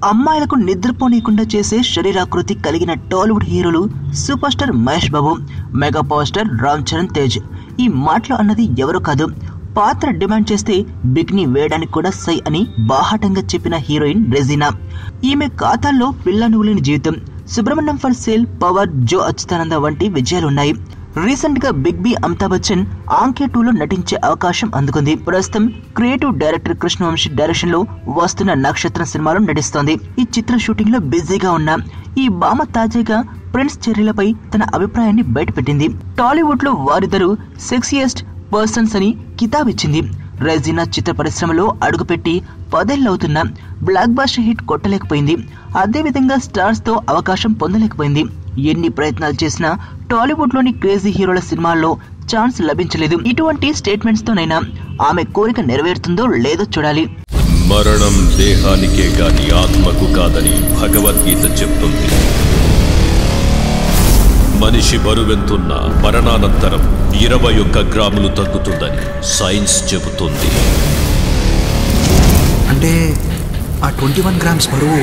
అమ్మాయిలకు నిద్రపోనీయకుండా చేసే శరీరాకృతి కలిగిన టాలీవుడ్ హీరోలు super star Mahesh Babu, mega power star Ram Charan Tej. ఈ మాటలు అన్నది ఎవరో కాదు, పాత్ర డిమాండ్ చేస్తే బికినీ వేయడానికి కూడా సై అని బాహాటంగా చెప్పిన హీరోయిన్ రెజీనా. ఈమె ఖాతాల్లో పిల్ల నువ్వులేని జీవితం, సుబ్రహ్మణ్యం ఫర్ సేల్, పవర్, జో అచ్యుతానంద వంటి విజయాలున్నాయి. రీసెంట్ గా బిగ్ బి అమితాబ్ బచ్చన్ ఆంకే 2లో నటించే అవకాశం అందుకుంది. ప్రస్తుతం క్రియేటివ్ డైరెక్టర్ కృష్ణవంశీ డైరెక్షన్ లో వస్తున్న నక్షత్రం సినిమాలో నటిస్తోంది. ఈ చిత్ర షూటింగ్ లో బిజీగా ఉన్న ఈ భామ తాజాగా ప్రిన్స్ చెర్రీలపై తన అభిప్రాయాన్ని బయటపెట్టింది. టాలీవుడ్ లో వారిద్దరూ సెక్సియస్ట్ పర్సన్స్ అని కితాబిచ్చింది. రెజీనా చిత్ర పరిశ్రమలో అడుగుపెట్టి 10 ఏళ్లవుతున్నా బ్లాక్ బాస్టర్ హిట్ కొట్టలేకపోయింది. అదేవిధంగా స్టార్స్ తో అవకాశం పొందలేకపోయింది. ఎన్ని ప్రయత్నాలు చేసినా టాలీవుడ్ లోని క్రేజీ హీరోల సినిమాల్లో ఛాన్స్ లభించలేదు. ఇటువంటి స్టేట్మెంట్స్ తోనైనా ఆమె కోరిక నెరవేరుతుందో లేదో చూడాలి. మరణం దేహానికే గాని ఆత్మకు కాదని భగవద్గీత చెప్తుంది. మనిషి బరువెంతున్న మరణానంతరం 21 గ్రాములు తగ్గుతుందని సైన్స్ చెబుతుంది. అంటే ఆ 21 గ్రామ్స్ బరువు